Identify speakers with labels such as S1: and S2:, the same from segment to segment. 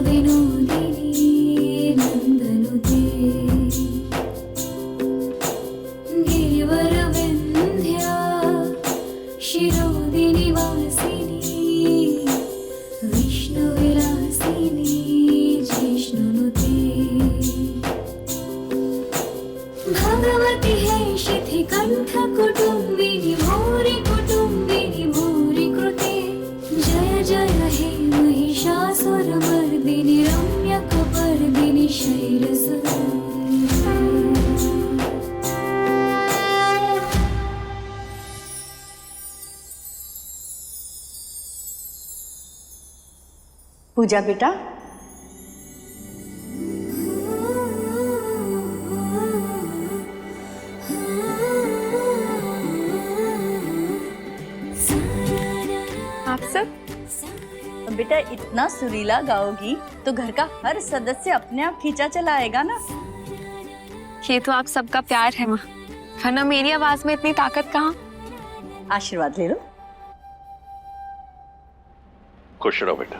S1: विनोदिनी नन्दनुते गिरिवरविन्ध्या शिरोदिनि वासिनी विष्णुविलासिनी जिष्णुनुते भगवती है शिथिकण्ठ कुटुम्बिनि भूरि कुटुम्बिनि भूरि कृते जय जय हे महिषासुरमर्दिनि रम्यकपर्दिनि शैलसुते
S2: पूजा बेटा,
S3: आप सब
S2: बेटा इतना सुरीला गाओगी तो घर का हर सदस्य अपने आप खींचा चला आएगा ना।
S3: ये तो आप सबका प्यार है माँ, वरना मेरी आवाज में इतनी ताकत कहाँ।
S2: आशीर्वाद ले लो।
S4: खुश रहो बेटा,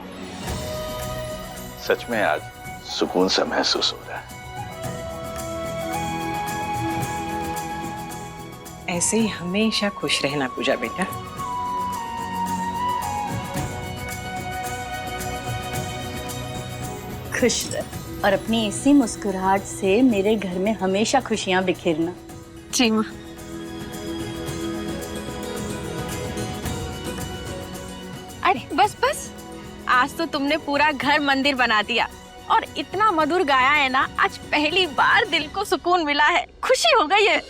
S4: सच में आज सुकून सा महसूस हो रहा है।
S5: ऐसे ही हमेशा खुश रहना पूजा बेटा।
S2: खुश रह और अपनी इसी मुस्कुराहट से मेरे घर में हमेशा खुशियां बिखेरना।
S3: जी माँ। अरे बस बस, आज तो तुमने पूरा घर मंदिर बना दिया और इतना मधुर गाया है ना, आज पहली बार दिल को सुकून मिला है, खुशी हो गई है।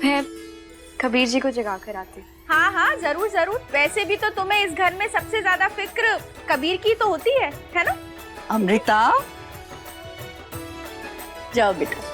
S3: मैं कबीर जी को जगा कर आती हूँ। हाँ हाँ जरूर जरूर, वैसे भी तो तुम्हें इस घर में सबसे ज्यादा फिक्र कबीर की तो होती है ना?
S2: अमृता जाओ बेटा।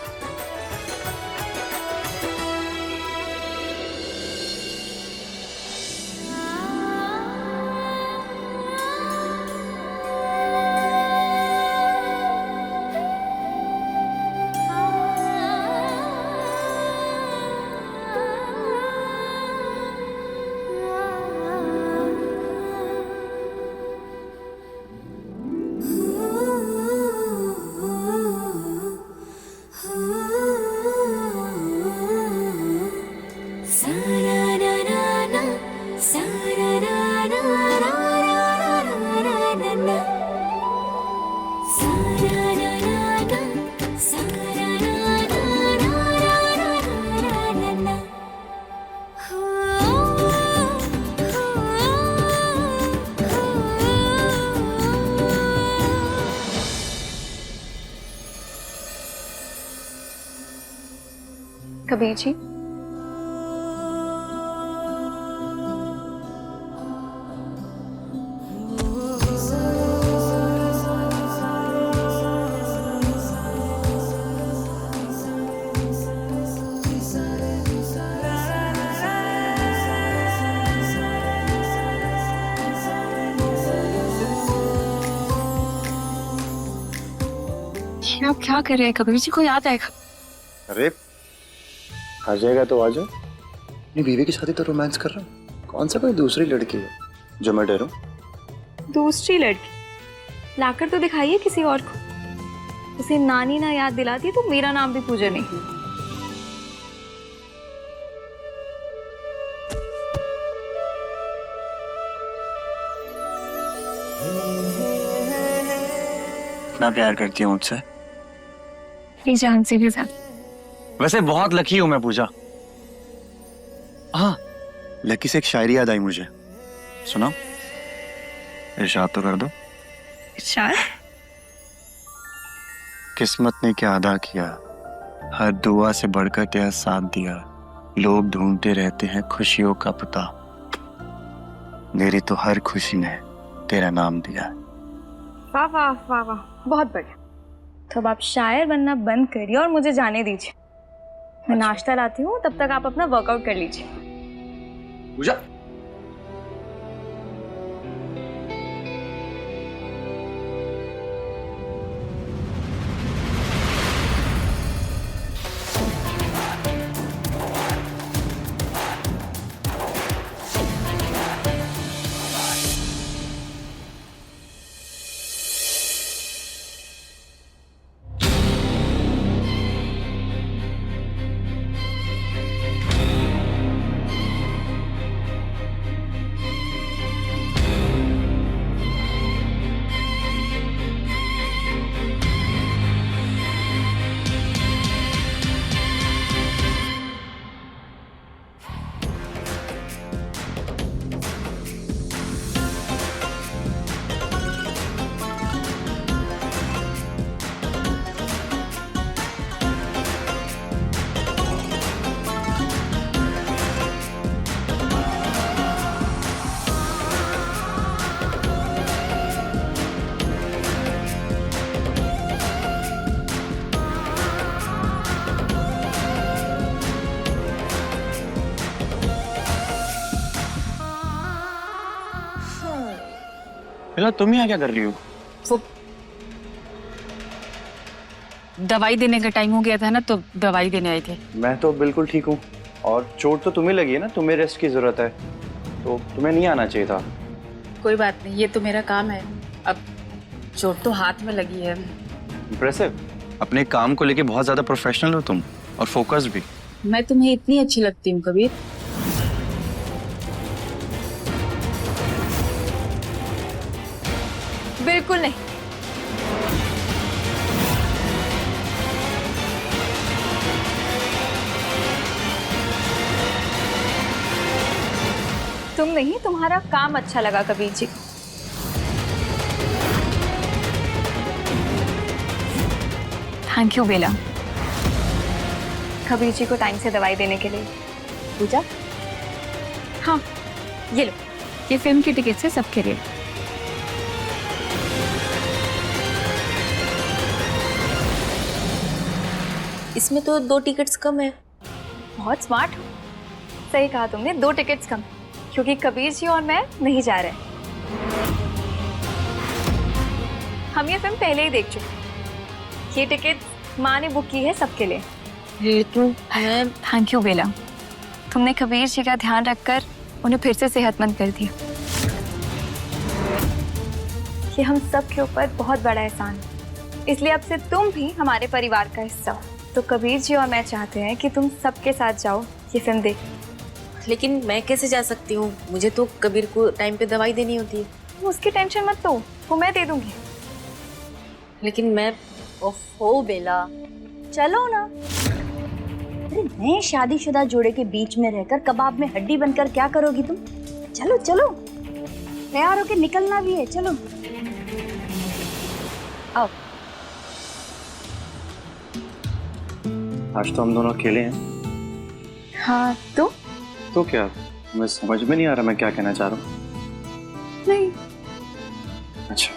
S3: कबीर जी, आप क्या कर रहे हैं? कबीर जी को याद आएगा।
S6: अरे आ जाएगा तो आ जाओ। अपनी बीवी की शादी तो रोमांस कर रहा हूँ, कौन सा कोई दूसरी लड़की है जो मैं डरूं?
S3: दूसरी लड़की लाकर तो दिखाइए किसी और को। उसे नानी ना याद दिलाती तो मेरा नाम भी पूजा नहीं।
S6: इतना प्यार करती हूँ मुझसे?
S3: मेरी जान से भी ज्यादा।
S6: वैसे बहुत लकी हूँ मैं पूजा। हाँ, लकी से एक शायरी याद आई मुझे, सुनाओ? इरशाद तो कर दो।
S3: इरशाद?
S6: किस्मत ने क्या अदा किया, हर दुआ से बढ़कर तेरा साथ दिया, लोग ढूंढते रहते हैं खुशियों का पता, मेरी तो हर खुशी ने तेरा नाम दिया।
S3: वाह वाह वाह वाह, बहुत बढ़िया। तो अब आप शायर बनना बंद करिए और मुझे जाने दीजिए। मैं नाश्ता लाती हूँ, तब तक आप अपना वर्कआउट कर लीजिए।
S6: पूजा, बेला तुम यहाँ क्या कर रही हो?
S7: वो दवाई देने का टाइम हो गया था ना, तो दवाई देने आए थे।
S6: मैं तो बिल्कुल ठीक हूँ, और चोट तो तुम्हें लगी है ना, तुम्हें रेस्ट की जरूरत है, तो तुम्हें नहीं आना चाहिए था।
S7: कोई बात नहीं, ये तो मेरा काम है। अब चोट तो हाथ में लगी है।
S6: इम्प्रेसिव। अपने काम को लेके बहुत ज्यादा प्रोफेशनल हो तुम, और फोकस भी।
S7: मैं तुम्हें इतनी अच्छी लगती हूँ कबीर?
S3: बिल्कुल नहीं। तुम नहीं, तुम्हारा काम अच्छा लगा कबीर जी को।
S7: थैंक यू बेला।
S3: कबीर जी को टाइम से दवाई देने के लिए।
S2: पूजा,
S7: हाँ,
S3: ये लो।
S7: ये फिल्म की टिकट है सबके लिए।
S2: इसमें तो 2 टिकट्स कम है।
S3: बहुत स्मार्ट हो। सही कहा तुमने, 2 टिकट्स कम, क्योंकि कबीर जी और मैं नहीं जा रहे। हम ये फिल्म पहले ही देख चुके। ये टिकट माँ ने बुक की है सबके लिए।
S7: मैं थैंक यू बेला।
S3: तुमने कबीर जी का ध्यान रखकर उन्हें फिर से सेहतमंद कर दिया। ये हम सब के ऊपर बहुत बड़ा एहसान है, इसलिए अब से तुम भी हमारे परिवार का हिस्सा हो। तो कबीर जी और मैं चाहते हैं कि तुम सबके साथ जाओ ये फिल्म देख।
S2: लेकिन मैं कैसे जा सकती हूँ? मुझे तो कबीर को टाइम पे दवाई देनी होती है।
S3: उसकी टेंशन मत लो, वो मैं दे दूंगी।
S2: लेकिन मैं ओफो बेला, चलो ना। अरे नए शादीशुदा जोड़े के बीच में रहकर कबाब में हड्डी बनकर क्या करोगी तुम? चलो चलो, तैयार होके निकलना भी है, चलो आओ।
S6: आज तो हम दोनों अकेले हैं।
S3: हाँ
S6: तो क्या, मैं समझ में नहीं आ रहा मैं क्या कहना चाह रहा हूँ।
S3: नहीं।
S6: अच्छा,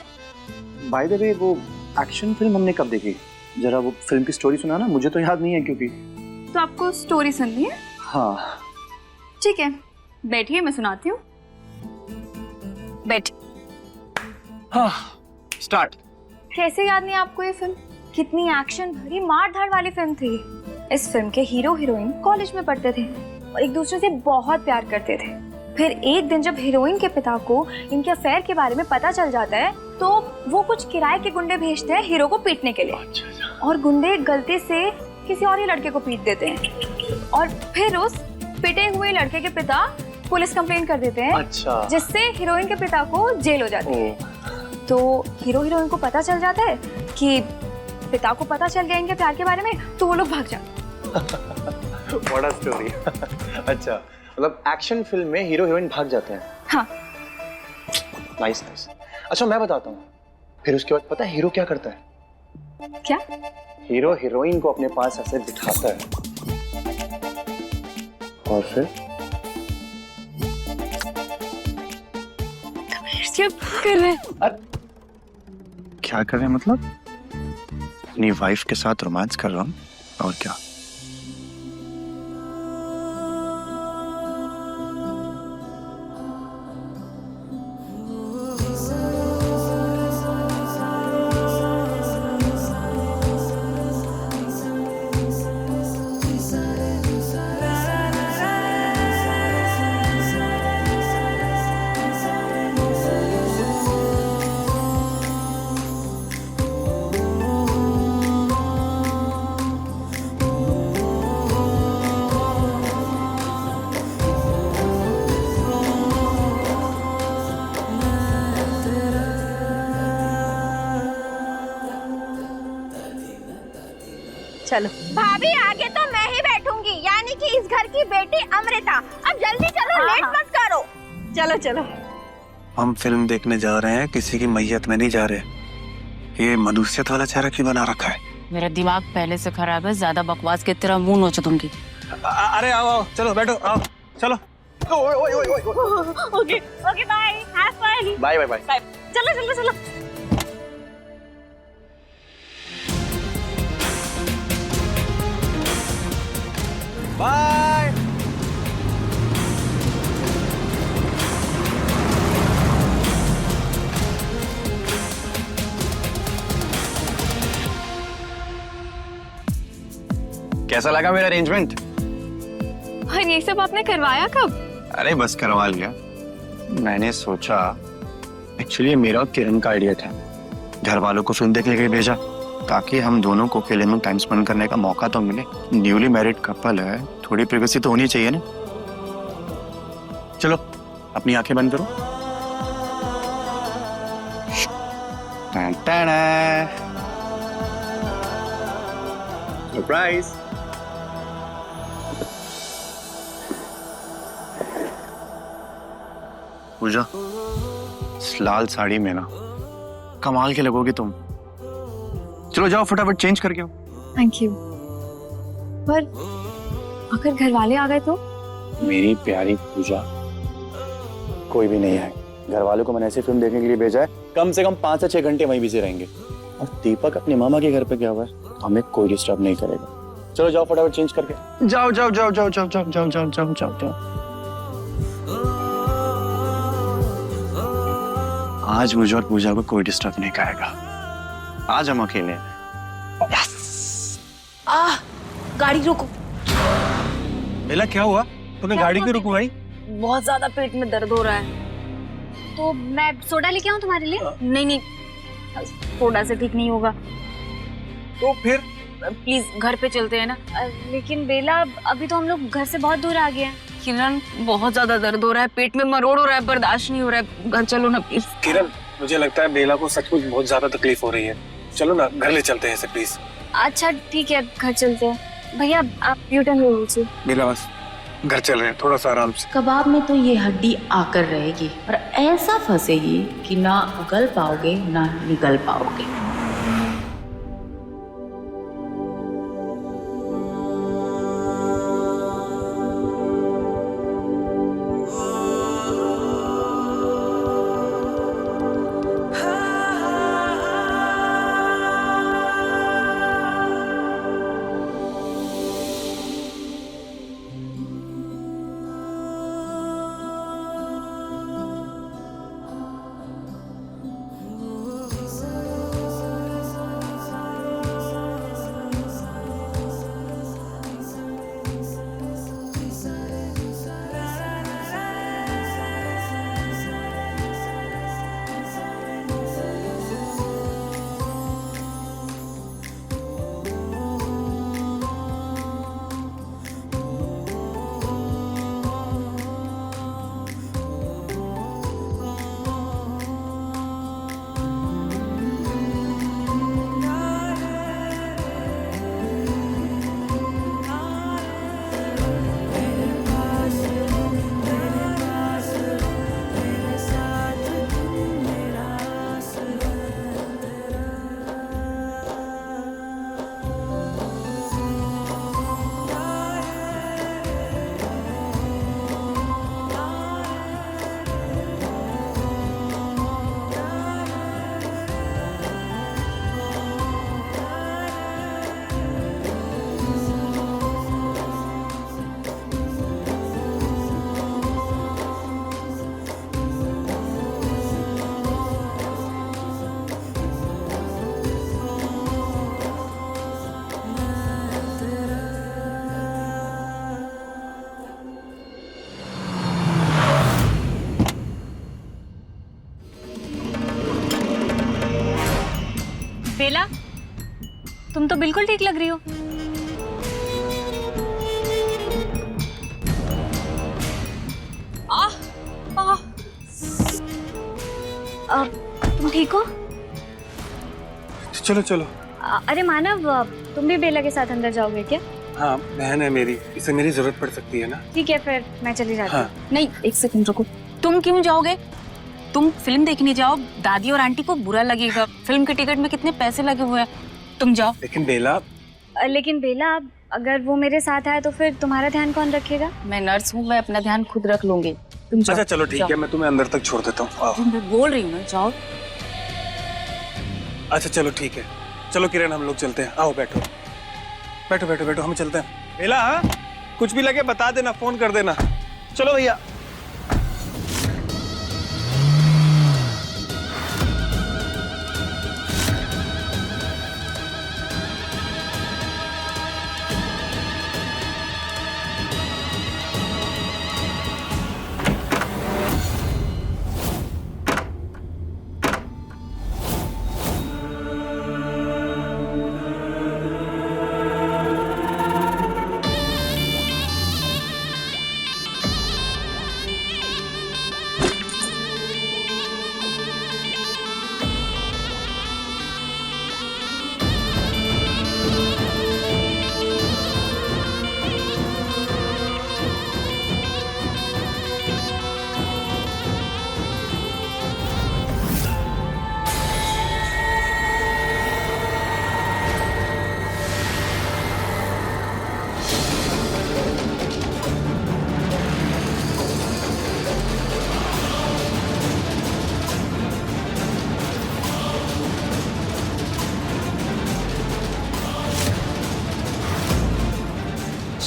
S6: बाय द वे, वो एक्शन फिल्म हमने कब देखी? जरा वो फिल्म की स्टोरी सुना ना, मुझे तो याद नहीं है क्योंकि।
S3: तो आपको स्टोरी सुननी है?
S6: हाँ
S3: ठीक है, बैठिए, मैं सुनाती हूँ। बैठ।
S6: हाँ, स्टार्ट।
S3: कैसे याद नहीं आपको ये फिल्म? कितनी एक्शन भरी मार धाड़ वाली फिल्म थी। इस फिल्म के हीरो हीरोइन कॉलेज में पढ़ते थे और एक दूसरे से बहुत प्यार करते थे। फिर एक दिन जब हीरोइन के पिता को इनके अफेयर के बारे में पता चल जाता है, तो वो कुछ किराए के गुंडे भेजते हैं हीरो को पीटने के लिए। और गुंडे गलती से किसी और ही लड़के को पीट देते हैं, और फिर उस पिटे हुए लड़के के पिता पुलिस कंप्लेन कर देते हैं।
S6: अच्छा।
S3: जिससे हीरोइन के पिता को जेल हो जाती है। तो हीरो हीरोइन को पता चल जाता है कि पिता को पता चल गया इनके प्यार के बारे में, तो वो लोग भाग जाते।
S6: बड़ा स्टोरी। अच्छा, मतलब एक्शन फिल्म में हीरो हीरोइन भाग जाते हैं।
S3: हाँ।
S6: Nice nice. अच्छा, मैं बताता हूँ। फिर उसके बाद पता है हीरो क्या करता है?
S3: क्या?
S6: हीरो हीरोइन को अपने पास ऐसे बिठाता है, और फिर
S3: कर रहे हैं।
S6: क्या कर रहे हैं मतलब? अपनी वाइफ के साथ रोमांस कर रहा हूँ, और क्या।
S2: चलो
S3: भाभी, आगे तो मैं ही बैठूंगी, यानी कि इस घर की बेटी अमृता। अब जल्दी चलो, लेट मत करो।
S2: चलो चलो।
S6: हम फिल्म देखने जा रहे हैं, किसी की मैयत में नहीं जा रहे। ये मनुष्यत वाला चेहरा क्यों बना रखा है?
S7: मेरा दिमाग पहले से खराब है, ज्यादा बकवास की तरह मुंह नोचो तुमकी।
S6: अरे आओ आओ, चलो बैठो, आओ चलो।
S3: Okay okay, bye, have fun.
S6: Bye bye bye.
S3: चलो चलो चलो।
S6: बाय। कैसा लगा मेरा अरेंजमेंट?
S3: और ये सब आपने करवाया कब?
S6: अरे बस करवा लिया। मैंने सोचा, एक्चुअली मेरा और किरण का आइडिया था, घर वालों को फिल्म देखने के लिए भेजा ताकि हम दोनों को फिल्म में टाइम स्पेंड करने का मौका तो मिले। न्यूली मैरिड कपल है, थोड़ी प्राइवेसी तो होनी चाहिए ना। चलो अपनी आंखें बंद करो। सरप्राइज। पूजा, इस लाल साड़ी में ना कमाल के लगोगी तुम। चलो जाओ फटाफट चेंज करके आओ।
S3: Thank you. पर अगर घर वाले आ गए तो?
S6: मेरी प्यारी पूजा, कोई भी नहीं है। घर वालों को मैंने ऐसी फिल्म देखने के लिए भेजा है, कम से कम 5 से 6 घंटे वहीं बिजी रहेंगे। और दीपक अपने मामा के घर पे गया हुआ है, हमें कोई डिस्टर्ब नहीं करेगा। चलो जाओ फटाफट चेंज करके जाओ जाओ जाओ जाओ जाओ जाओ जाओ जाओ जाओ जाओ जाओ। आज मुझे और पूजा को कोई डिस्टर्ब नहीं करेगा। आज हम अकेले हैं।
S2: गाड़ी रोको।
S8: बेला क्या हुआ? तुम्हें गाड़ी क्यों रुकवाई?
S2: बहुत ज्यादा पेट में दर्द हो रहा है।
S3: तो मैं सोडा लेके आऊं तुम्हारे लिए?
S2: नहीं नहीं, सोडा से ठीक नहीं होगा।
S8: तो फिर
S2: प्लीज घर पे चलते हैं ना।
S3: लेकिन बेला, अभी तो हम लोग घर से बहुत दूर आ गए हैं।
S2: किरण, बहुत ज्यादा दर्द हो रहा है, पेट में मरोड़ हो रहा है, बर्दाश्त नहीं हो रहा है। घर चलो ना प्लीज।
S8: किरण, मुझे लगता है बेला को सचमुच बहुत ज्यादा तकलीफ हो रही है। चलो ना घर ले चलते हैं इसे प्लीज।
S3: अच्छा ठीक है, घर चलते हैं। भैया आप यू टर्न ले लीजिए।
S8: बेला बस घर चल रहे हैं, थोड़ा सा आराम से।
S7: कबाब में तो ये हड्डी आकर रहेगी और ऐसा फंसेगी कि ना उगल पाओगे ना निगल पाओगे।
S3: बेला, तुम तो बिल्कुल ठीक लग रही हो। तुम ठीक हो?
S8: चलो चलो।
S3: अरे मानव, तुम भी बेला के साथ अंदर जाओगे क्या?
S8: हाँ, बहन है मेरी, इसे मेरी जरूरत पड़ सकती है ना।
S3: ठीक है, फिर मैं चली जाती हूँ।
S8: हाँ।
S2: नहीं, एक सेकंड रुको। तुम क्यों जाओगे? तुम फिल्म देखने जाओ, दादी और आंटी को बुरा लगेगा। फिल्म के टिकट में कितने पैसे लगे हुए हैं। तुम जाओ।
S8: लेकिन बेला,
S3: अगर वो मेरे साथ आए तो फिर तुम्हारा ध्यान कौन रखेगा?
S2: मैं नर्स हूँ, मैं अपना ध्यान खुद रख लूंगी। तुम जाओ।
S8: अच्छा चलो ठीक है, मैं तुम्हें अंदर तक छोड़ देता हूँ।
S2: मैं बोल रही हूँ ना, जाओ।
S8: अच्छा चलो ठीक है, चलो किरण हम लोग चलते हैं। आओ बैठो बैठो बैठो बैठो, हम चलते हैं। बेला, हाँ? कुछ भी लगे बता देना, फोन कर देना। चलो भैया।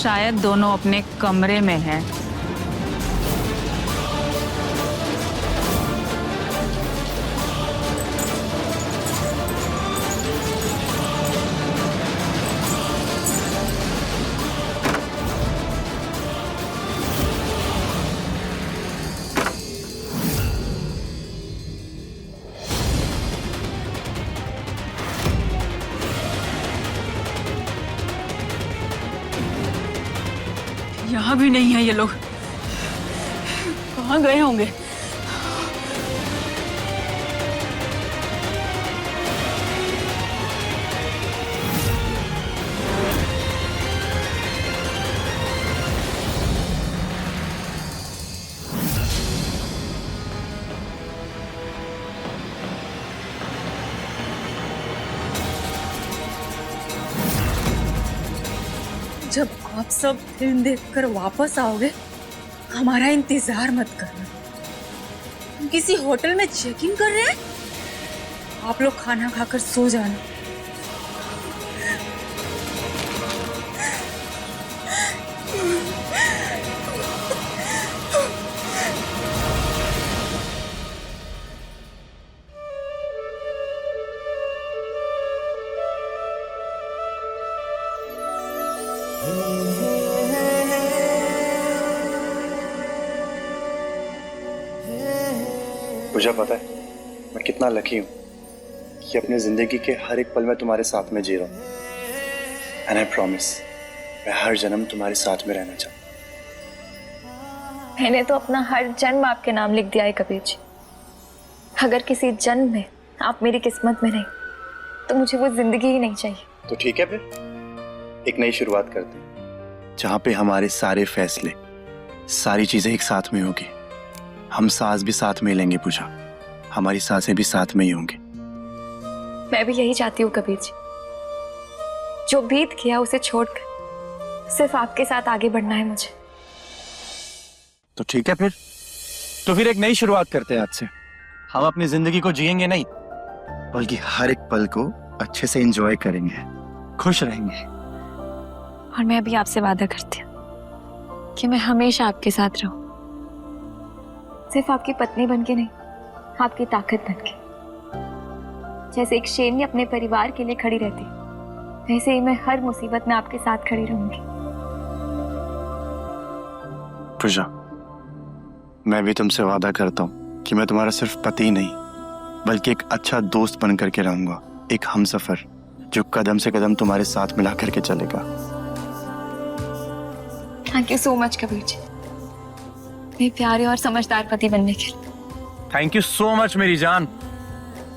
S9: शायद दोनों अपने कमरे में हैं। यहाँ भी नहीं है ये लोग, कहाँ गए होंगे? जब आप सब फिल्म देखकर वापस आओगे, हमारा इंतजार मत करना। हम किसी होटल में चेकिंग कर रहे हैं, आप लोग खाना खाकर सो जाना।
S6: मुझे पता है मैं कितना लकी हूँ कि अपनी जिंदगी के हर एक पल में तुम्हारे साथ में जी रहा हूँ। एंड आई प्रॉमिस मैं हर जन्म तुम्हारे साथ में रहना चाहता।
S3: मैंने तो अपना हर जन्म आपके नाम लिख दिया है कबीर जी। अगर किसी जन्म में आप मेरी किस्मत में नहीं तो मुझे वो जिंदगी ही नहीं चाहिए।
S6: तो ठीक है, फिर एक नई शुरुआत करते हैं जहाँ पे हमारे सारे फैसले, सारी चीजें एक साथ में होगी। हम सांस भी साथ में लेंगे पूजा, हमारी सांसें भी साथ में ही होंगी।
S3: मैं भी यही चाहती हूँ कबीर जी। जो बीत गया उसे छोड़कर सिर्फ आपके साथ आगे बढ़ना है मुझे।
S6: तो ठीक है, तो फिर एक नई शुरुआत करते हैं आज से। हम अपनी जिंदगी को जिएंगे नहीं, बल्कि हर एक पल को अच्छे से एंजॉय करेंगे, खुश रहेंगे।
S3: और मैं भी आपसे वादा करती हूँ कि मैं हमेशा आपके साथ रहूं, सिर्फ आपकी पत्नी बनके नहीं, आपकी ताकत बनके। जैसे एक शेरनी अपने परिवार के लिए खड़ी रहती, वैसे ही मैं हर मुसीबत में आपके साथ खड़ी रहूंगी।
S6: पूजा, मैं भी तुमसे वादा करता हूँ कि मैं तुम्हारा सिर्फ पति नहीं, बल्कि एक अच्छा दोस्त बन करके रहूंगा, एक हमसफर जो कदम से कदम तुम्हारे साथ मिला करके चलेगा।
S3: Thank you so much Kabir ji, मेरे प्यारे और समझदार पति बनने के लिए।
S6: थैंक यू सो मच मेरी जान,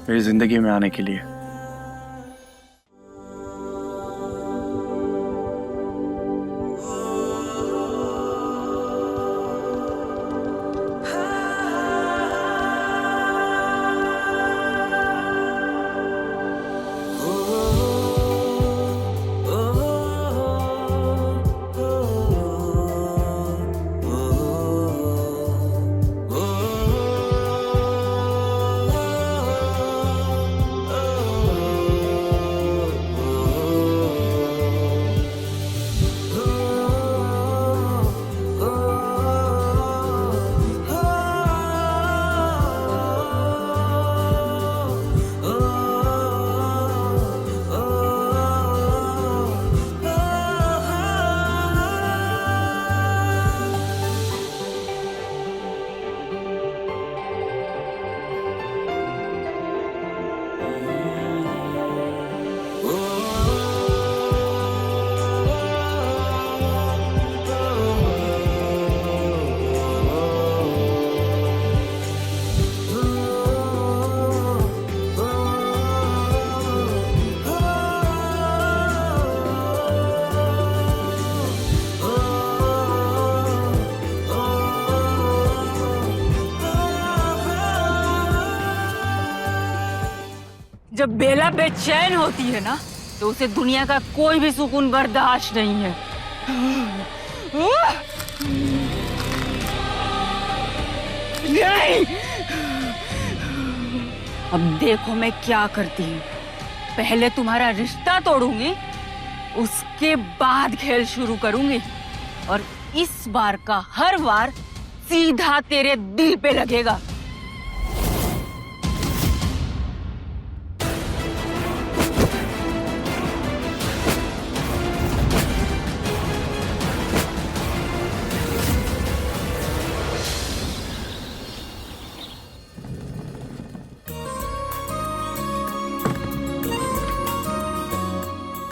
S6: मेरी जिंदगी में आने के लिए।
S9: जब बेला बेचैन होती है ना, तो उसे दुनिया का कोई भी सुकून बर्दाश्त नहीं है। नहीं! अब देखो मैं क्या करती हूँ। पहले तुम्हारा रिश्ता तोड़ूंगी, उसके बाद खेल शुरू करूंगी और इस बार का हर वार सीधा तेरे दिल पे लगेगा।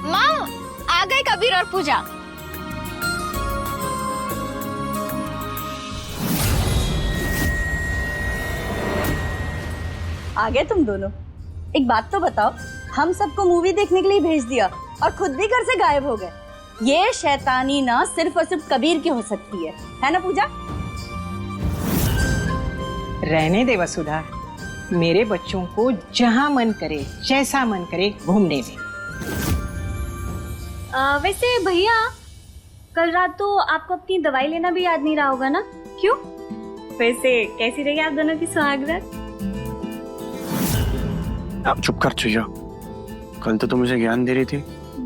S3: माँ, आ गए कबीर और पूजा।
S2: आ गए तुम दोनों। एक बात तो बताओ, हम सबको मूवी देखने के लिए भेज दिया और खुद भी घर से गायब हो गए। ये शैतानी ना सिर्फ और सिर्फ कबीर की हो सकती है ना पूजा?
S5: रहने दे वसुधा, मेरे बच्चों को जहाँ मन करे जैसा मन करे घूमने दे।
S3: वैसे भैया, कल रात तो आपको अपनी दवाई लेना भी याद नहीं रहा होगा ना? क्यों? वैसे कैसी रही आप दोनों की सुहागरात?
S6: अब चुप कर चुया। कल तो मुझे ज्ञान दे रही थी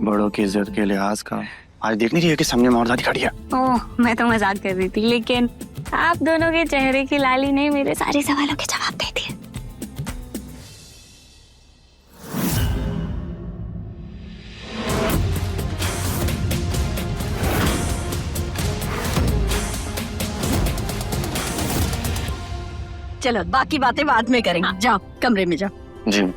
S6: बड़ों की इज्जत के लिहाज का, आज देख नहीं रही है कि सामने मौरदादी खड़ी है।
S3: ओह, मैं तो मजाक कर रही थी, लेकिन आप दोनों के चेहरे की लाली ने मेरे सारे सवालों के जवाब दे दिए।
S2: चलो बाकी बातें बाद में करेंगे। हाँ। जाओ कमरे में जाओ।
S6: जी।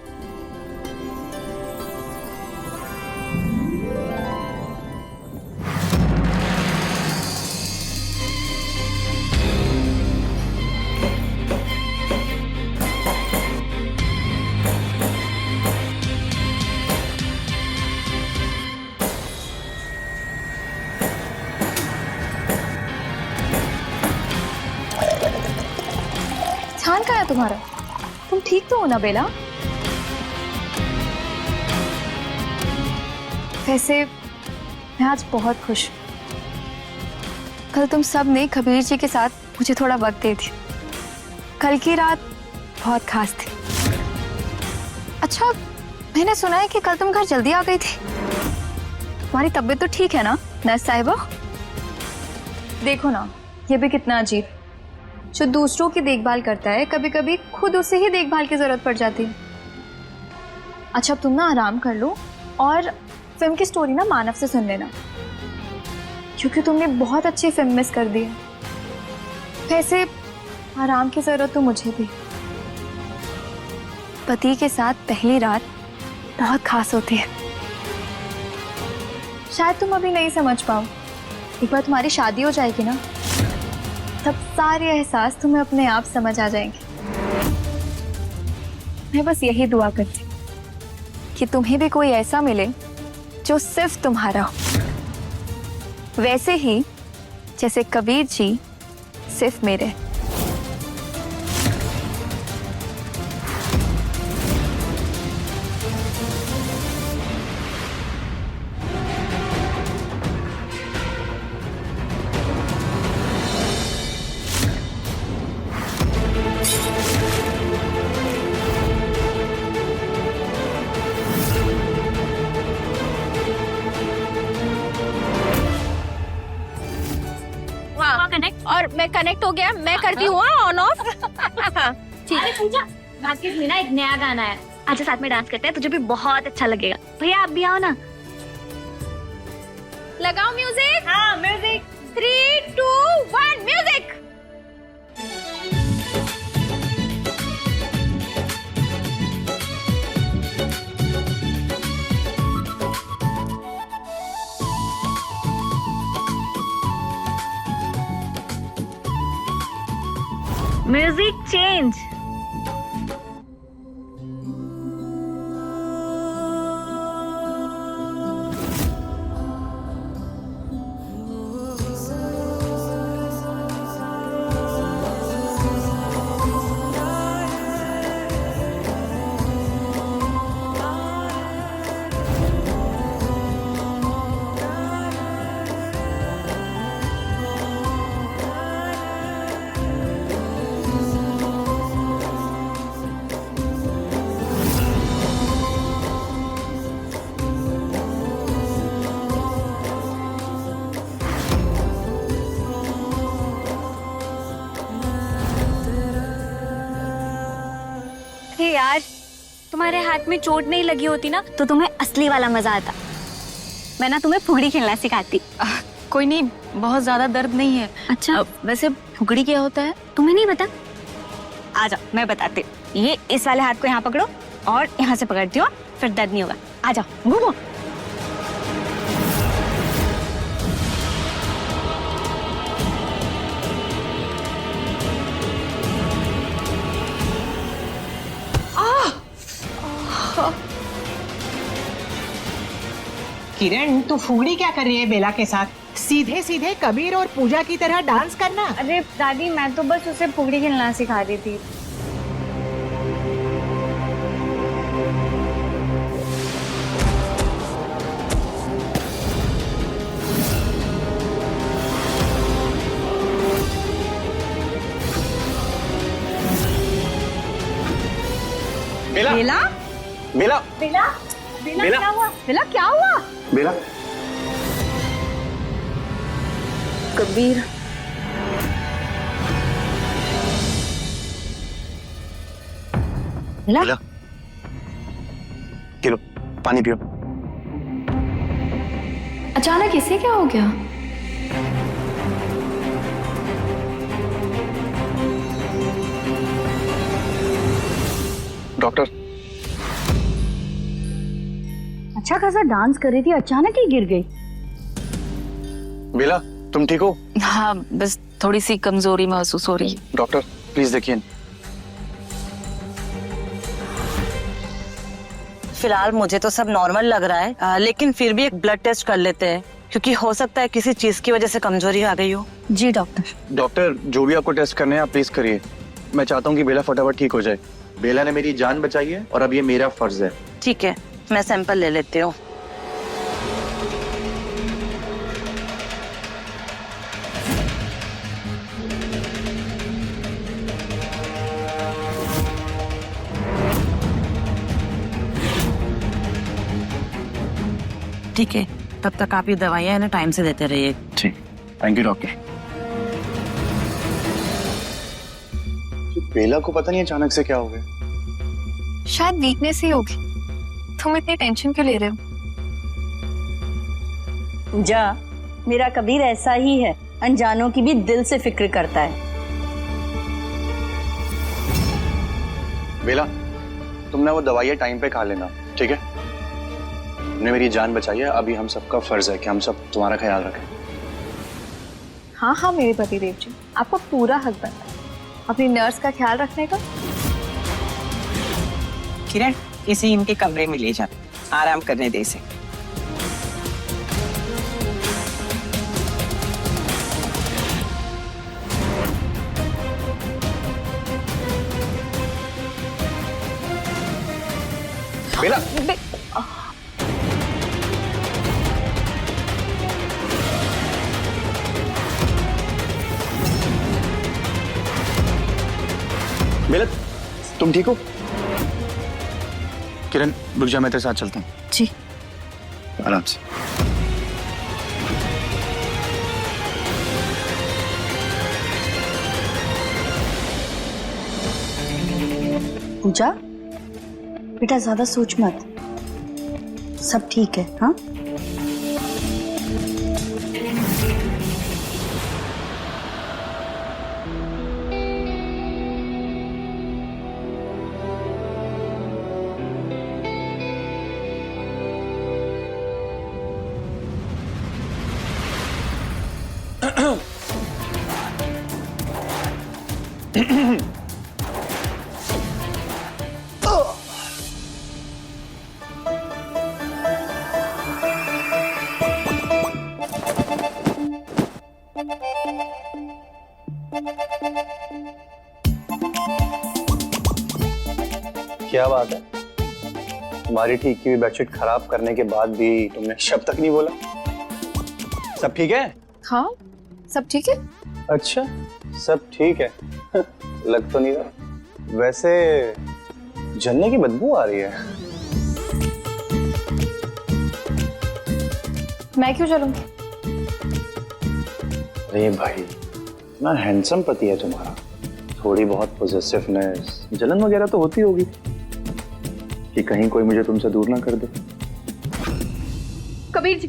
S3: ध्यान कहाँ है तुम्हारा? तुम ठीक तो हो ना बेला? वैसे मैं आज बहुत खुश हूँ। कल तुम सब ने कबीर जी के साथ मुझे थोड़ा वक्त दे दिया। कल की रात बहुत खास थी। अच्छा, मैंने सुना है कि कल तुम घर जल्दी आ गई थी। तुम्हारी तबीयत तो ठीक है ना नर्स साहिबा? देखो ना, ये भी कितना अजीब। जो दूसरों की देखभाल करता है, कभी कभी खुद उसे ही देखभाल की जरूरत पड़ जाती है। अच्छा, अब तुम ना आराम कर लो और फिल्म की स्टोरी ना मानव से सुन लेना, क्योंकि तुमने बहुत अच्छी फिल्म मिस कर दी है। वैसे आराम की जरूरत तो मुझे भी। पति के साथ पहली रात बहुत खास होती है। शायद तुम अभी नहीं समझ पाओ, एक बार तुम्हारी शादी हो जाएगी ना, तब सारे एहसास तुम्हें अपने आप समझ आ जाएंगे। मैं बस यही दुआ करती कि तुम्हें भी कोई ऐसा मिले जो सिर्फ तुम्हारा हो, वैसे ही जैसे कबीर जी सिर्फ मेरे। कनेक्ट, और मैं कनेक्ट हो गया। मैं करती हूँ ऑन ऑफ। ठीक है पूजा, भाग्य में ना एक नया गाना है, आज साथ में डांस करते हैं, तुझे भी बहुत अच्छा लगेगा। भैया आप भी आओ ना। लगाओ म्यूजिक। हाँ music. 3, 2, 1 music. Music change. Hey यार, तुम्हारे हाथ में चोट नहीं लगी होती ना तो तुम्हें असली वाला मजा आता। मैं ना तुम्हें फुगड़ी खेलना सिखाती।
S7: कोई नहीं, बहुत ज्यादा दर्द नहीं है।
S3: अच्छा,
S7: वैसे फुगड़ी क्या होता है?
S3: तुम्हें नहीं पता? आ जाओ, मैं बताती हूँ। ये इस वाले हाथ को यहाँ पकड़ो और यहाँ से पकड़ती हो, फिर दर्द नहीं होगा। आ जाओ, घूमो।
S5: किरण, तू फुगड़ी क्या कर रही है बेला के साथ? सीधे सीधे कबीर और पूजा की तरह डांस करना।
S3: अरे दादी, मैं तो बस उसे फुगड़ी खेलना सिखा रही थी।
S8: बेला
S3: बेला,
S8: बेला
S3: बेला, बेला,
S8: बेला?
S3: क्या हुआ? बेला, क्या हुआ?
S8: बेला
S7: कबीर,
S3: बेला,
S6: बेला, किलो पानी पियो।
S3: अचानक इसे क्या हो गया?
S6: डॉक्टर,
S2: अच्छा खासा डांस कर रही थी, अचानक ही गिर गई।
S6: बेला तुम ठीक हो?
S7: हाँ बस थोड़ी सी कमजोरी महसूस हो रही है।
S6: डॉक्टर प्लीज देखिए।
S10: फिलहाल मुझे तो सब नॉर्मल लग रहा है, लेकिन फिर भी एक ब्लड टेस्ट कर लेते हैं क्योंकि हो सकता है किसी चीज की वजह से कमजोरी आ गई हो।
S2: जी डॉक्टर।
S6: डॉक्टर जो भी आपको टेस्ट करने हैं आप प्लीज करिए। मैं चाहता हूँ कि बेला फटाफट ठीक हो जाए। बेला ने मेरी जान बचाई है और अब ये मेरा फर्ज है।
S10: ठीक है, मैं सैंपल ले लेती हूँ। ठीक है, तब तक आप ये दवाइयाँ है ना टाइम से देते रहिए।
S6: ठीक, थैंक यू डॉक्टर। बेला को पता नहीं अचानक से क्या हो गया।
S3: शायद वीकनेस ही होगी। तुम इतनी टेंशन क्यों ले रहे हो?
S2: पूजा, मेरा कबीर ऐसा ही है, अनजानों की भी दिल से फिक्र करता है।
S6: बेला तुमने वो दवाइयाँ टाइम पे खा लेना, ठीक है? तुमने मेरी जान बचाई है, अभी हम सबका फर्ज है कि हम सब तुम्हारा ख्याल रखें।
S3: हाँ हाँ मेरे पतिदेव जी, आपका पूरा हक बनता है अपनी नर्स का ख्याल रखने का।
S5: किरण, इसे इनके कमरे में ले जा, आराम करने दे इसे।
S6: बेला बेला तुम ठीक हो? किरण रुक जा, मैं तेरे साथ चलता हूँ।
S3: जी।
S6: आराम से।
S2: पूजा बेटा, ज्यादा सोच मत, सब ठीक है। हाँ
S6: क्या बात है, तुम्हारी ठीक की हुई बेडशीट खराब करने के बाद भी तुमने शब्द तक नहीं बोला। सब ठीक है?
S3: हाँ सब ठीक है।
S6: अच्छा सब ठीक है। लग तो नहीं रहा। वैसे जलने की बदबू आ रही है।
S3: मैं क्यों चलूंगी?
S6: अरे भाई, इतना हैंडसम पति है तुम्हारा, थोड़ी बहुत पोजेसिवनेस, जलन वगैरह तो होती होगी कि कहीं कोई मुझे तुमसे दूर ना कर दे।
S3: कबीर जी,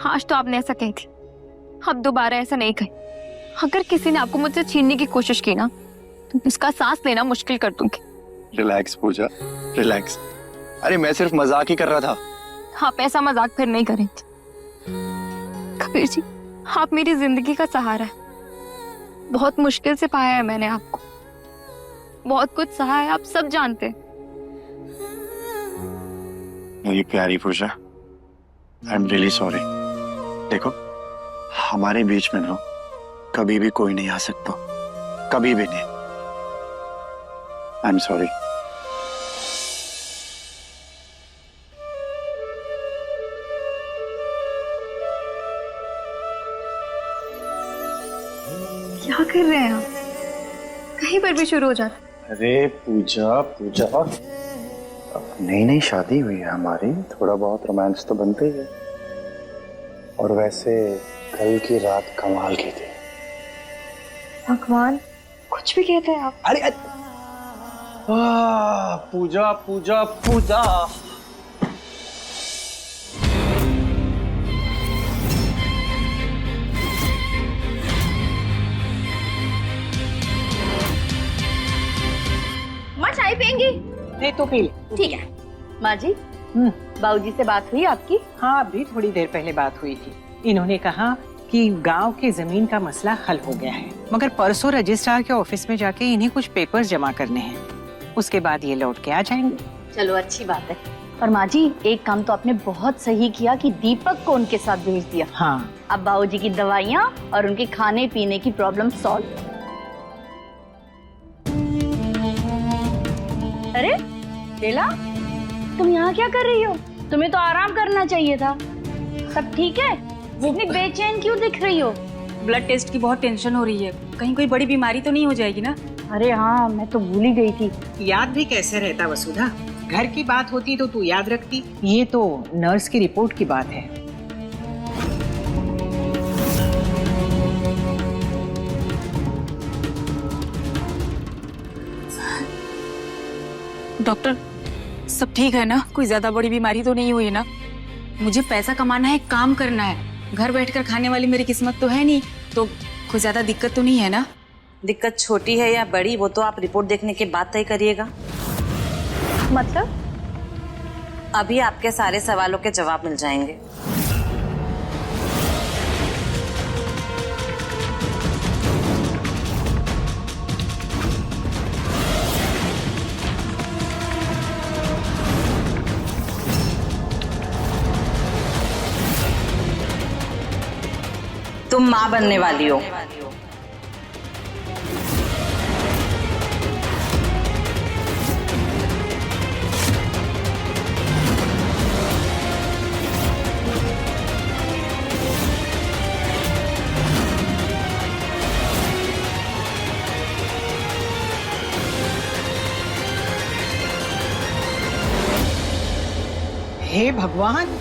S3: आज तो आपने ऐसा कही थी, अब दोबारा ऐसा नहीं कही। अगर किसी ने आपको मुझसे छीनने की कोशिश की ना, तो इसका सांस लेना मुश्किल कर दूंगी।
S6: रिलैक्स पूजा, रिलैक्स। अरे मैं सिर्फ मजाक ही कर रहा था।
S3: आप ऐसा मजाक फिर नहीं करेंगे। कबीर जी, आप मेरी जिंदगी का सहारा है। बहुत मुश्किल से पाया है मैंने आपको, बहुत कुछ सहा है, आप सब जानते हैं।
S6: मेरी प्यारी पूजा, आई एम रियली सॉरी। देखो, हमारे बीच में ना कभी भी कोई नहीं आ सकता, कभी भी नहीं। I am sorry.
S3: क्या कर रहे हैं आप? कहीं पर भी शुरू हो जाता।
S6: अरे पूजा पूजा, नई नई शादी हुई है हमारी, थोड़ा बहुत रोमांस तो बनते ही है। और वैसे कल की रात कमाल की थी।
S3: भगवान, कुछ भी कहते हैं आप।
S6: अरे पूजा पूजा पूजा,
S2: माँ चाय पियेंगी?
S5: नहीं तो पी ले।
S2: ठीक है। माँ जी, बाबूजी से बात हुई आपकी?
S5: हाँ, अभी थोड़ी देर पहले बात हुई थी। इन्होंने कहा कि गांव की जमीन का मसला हल हो गया है, मगर परसों रजिस्ट्रार के ऑफिस में जाके इन्हें कुछ पेपर्स जमा करने हैं, उसके बाद ये लौट के आ जाएंगे।
S2: चलो अच्छी बात है। और माँ जी, एक काम तो आपने बहुत सही किया कि दीपक को उनके साथ भेज दिया।
S5: हाँ,
S2: अब बाबूजी की दवाइयाँ और उनके खाने पीने की प्रॉब्लम सॉल्व। अरे बेला, तुम यहाँ क्या कर रही हो? तुम्हें तो आराम करना चाहिए था। सब ठीक है? इतनी बेचैन क्यों दिख रही हो?
S9: ब्लड टेस्ट की बहुत टेंशन हो रही है, कहीं कोई बड़ी बीमारी तो नहीं हो जाएगी ना।
S2: अरे हाँ, मैं तो भूल ही गई थी।
S5: याद भी कैसे रहता वसुधा, घर की बात होती तो तू याद रखती। ये तो नर्स की रिपोर्ट की बात है।
S9: डॉक्टर, सब ठीक है ना? कोई ज्यादा बड़ी बीमारी तो नहीं हुई है ना? मुझे पैसा कमाना है, काम करना है, घर बैठकर खाने वाली मेरी किस्मत तो है नहीं, तो कोई ज्यादा दिक्कत तो नहीं है ना?
S10: दिक्कत छोटी है या बड़ी, वो तो आप रिपोर्ट देखने के बाद तय करिएगा।
S2: मतलब?
S10: अभी आपके सारे सवालों के जवाब मिल जाएंगे। तुम माँ बनने वाली हो।
S5: हे भगवान,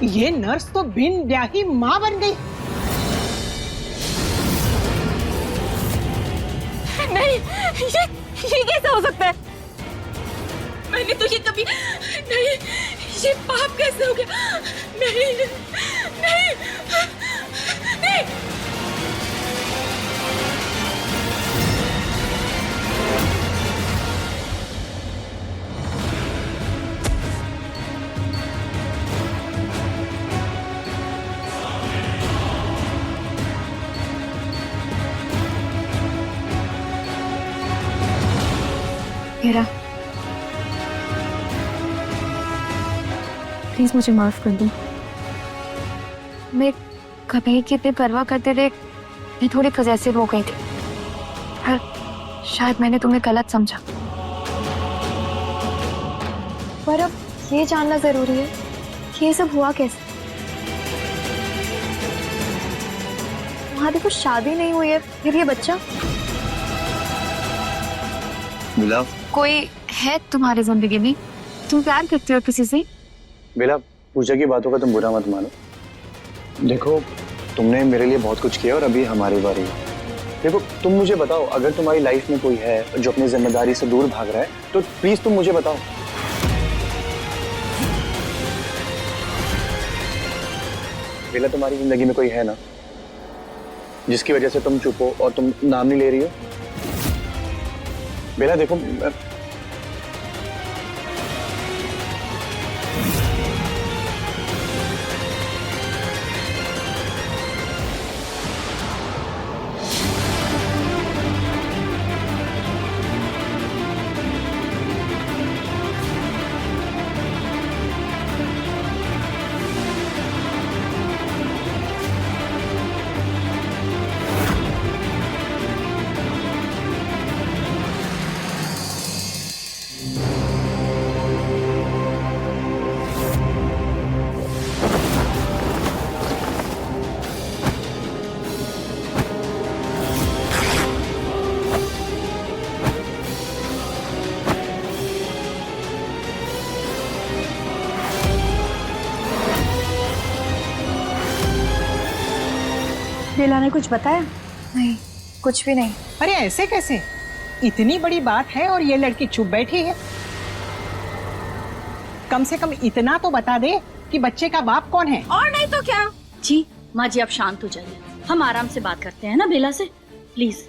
S5: ये नर्स तो बिन ब्याही माँ बन गई।
S3: नहीं, ये कैसे हो सकता है? मैंने तो ये कभी नहीं, ये पाप कैसे हो गया? नहीं नहीं नहीं। मेरा प्लीज मुझे माफ कर दो। मैं कभी कितने परवाह करते थे, मैं थोड़ी पजेसिव हो गई थी, पर शायद मैंने तुम्हें गलत समझा। पर अब ये जानना जरूरी है कि ये सब हुआ कैसे। तुम्हारी कुछ शादी नहीं हुई है, फिर ये बच्चा
S6: मिला?
S3: कोई है तुम्हारी जिंदगी में? तुम प्यार करते हो किसी से?
S6: बेला, पूजा की बातों का तुम बुरा मत मानो। देखो, तुमने मेरे लिए बहुत कुछ किया और अभी हमारी बारी है। देखो, तुम मुझे बताओ, अगर तुम्हारी लाइफ में कोई है जो अपनी जिम्मेदारी से दूर भाग रहा है तो प्लीज तुम मुझे बताओ। बेला, तुम्हारी जिंदगी में कोई है ना जिसकी वजह से तुम चुप हो और तुम नाम नहीं ले रही हो? बेला देखो,
S2: बेला ने कुछ बताया?
S3: नहीं, कुछ भी नहीं।
S5: अरे ऐसे कैसे? इतनी बड़ी बात है और ये लड़की चुप बैठी है। कम से कम इतना तो बता दे कि बच्चे का बाप कौन है।
S2: और नहीं तो क्या। जी माँ जी, आप शांत हो जाइए, हम आराम से बात करते हैं ना बेला से, प्लीज।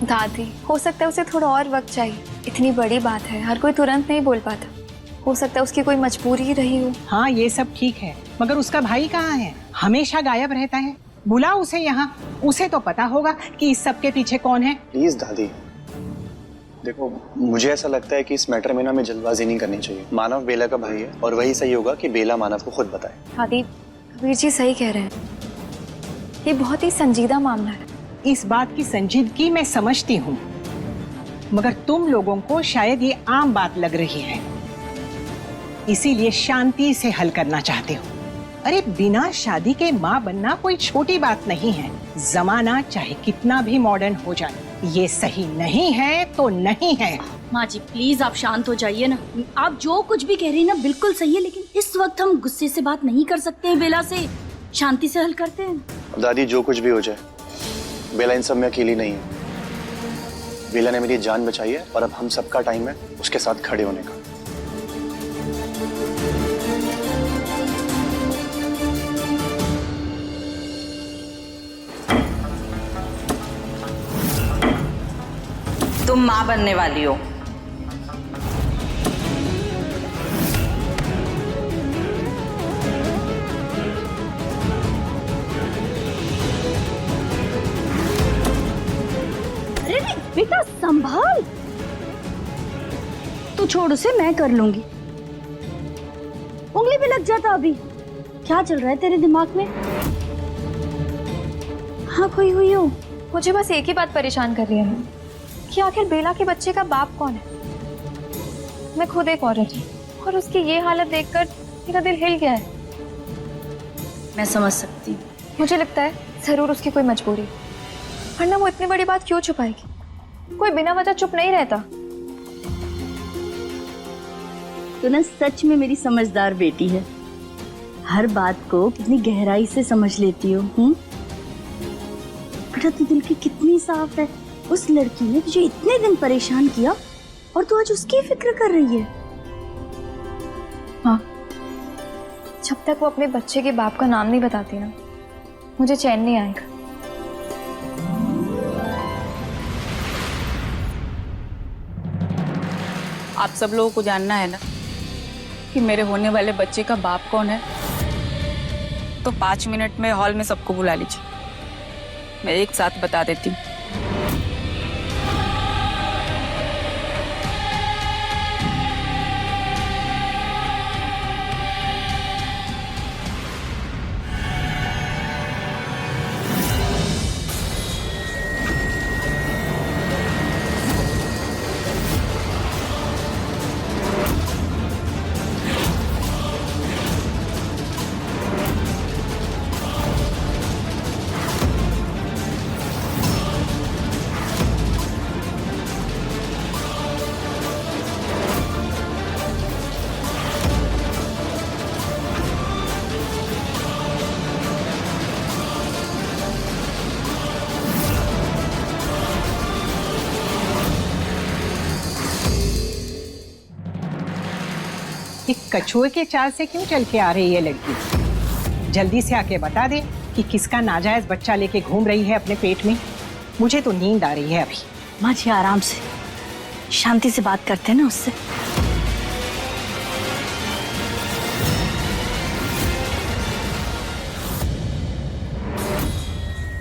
S3: दादी, हो सकता है उसे थोड़ा और वक्त चाहिए। इतनी बड़ी बात है, हर कोई तुरंत नहीं बोल पाता। हो सकता है उसकी कोई मजबूरी रही हो।
S5: हाँ, ये सब ठीक है, मगर उसका भाई कहाँ है? हमेशा गायब रहता है। बुला उसे यहाँ, उसे तो पता होगा कि इस सब के पीछे कौन है।
S6: प्लीज दादी, देखो मुझे ऐसा लगता है कि इस मैटर में ना हमें जल्दबाजी नहीं करनी चाहिए। मानव बेला का भाई है और वही सही होगा कि बेला मानव को खुद बताए।
S3: दादी, कबीर जी सही कह रहे हैं, ये बहुत ही संजीदा मामला है।
S5: इस बात की संजीदगी मैं समझती हूँ, मगर तुम लोगों को शायद ये आम बात लग रही है, इसीलिए शांति से हल करना चाहते हो। अरे बिना शादी के माँ बनना कोई छोटी बात नहीं है। जमाना चाहे कितना भी मॉडर्न हो जाए, ये सही नहीं है तो नहीं है।
S2: माँ जी प्लीज आप शांत हो जाइए ना। आप जो कुछ भी कह रही हैं ना बिल्कुल सही है, लेकिन इस वक्त हम गुस्से से बात नहीं कर सकते हैं बेला से, शांति से हल करते हैं।
S6: दादी जो कुछ भी हो जाए, बेला इन सब में अकेली नहीं है। बेला ने मेरी जान बचाई है और अब हम सबका टाइम है उसके साथ खड़े होने का।
S10: तुम माँ बनने वाली हो।
S2: अरे बेटा संभाल, तू छोड़ उसे, मैं कर लूंगी। उंगली भी लग जाता अभी। क्या चल रहा है तेरे दिमाग में? हाँ खोई हुई हो।
S3: मुझे बस एक ही बात परेशान कर रही है कि आखिर बेला के बच्चे का बाप कौन है। मैं खुद एक औरत हूँ और उसकी ये हालत देखकर मेरा दिल हिल गया है।
S2: मैं समझ सकती हूँ।
S3: मुझे लगता है जरूर उसकी कोई मजबूरी है, वरना वो इतनी बड़ी बात क्यों छुपाएगी। कोई बिना वजह चुप नहीं रहता।
S2: तो ना सच में मेरी समझदार बेटी है, हर बात को कितनी गहराई से समझ लेती हो। बेटा तू दिल की कितनी साफ है। उस लड़की ने तुझे इतने दिन परेशान किया और तू आज उसकी फिक्र कर रही है।
S3: हाँ, जब तक वो अपने बच्चे के बाप का नाम नहीं बताती ना, मुझे चैन नहीं आएगा।
S9: आप सब लोगों को जानना है ना कि मेरे होने वाले बच्चे का बाप कौन है, तो 5 मिनट में हॉल में सबको बुला लीजिए, मैं एक साथ बता देती हूँ।
S5: एक कछुए के चाल से क्यों चल के आ रही है लड़की? जल्दी से आके बता दे कि किसका नाजायज बच्चा लेके घूम रही है अपने पेट में। मुझे तो नींद आ रही है अभी।
S2: माँ जी आराम से, शांति से बात करते हैं ना उससे।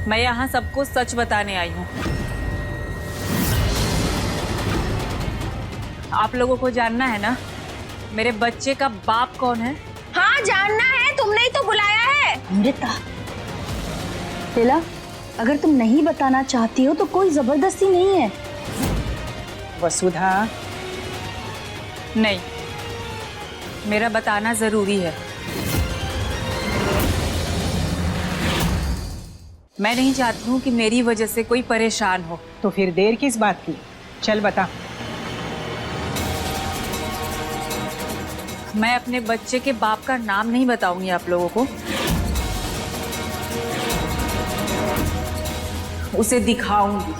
S9: मैं यहाँ सबको सच बताने आई हूँ। आप लोगों को जानना है ना मेरे बच्चे का बाप कौन है?
S3: हाँ जानना है, तुमने ही तो बुलाया है।
S2: अमृता, बेला, अगर तुम नहीं बताना चाहती हो तो कोई जबरदस्ती नहीं है।
S5: वसुधा,
S9: नहीं, मेरा बताना जरूरी है। मैं नहीं चाहती हूँ कि मेरी वजह से कोई परेशान हो।
S5: तो फिर देर किस बात की? चल बता।
S9: मैं अपने बच्चे के बाप का नाम नहीं बताऊंगी आप लोगों को, उसे दिखाऊंगी।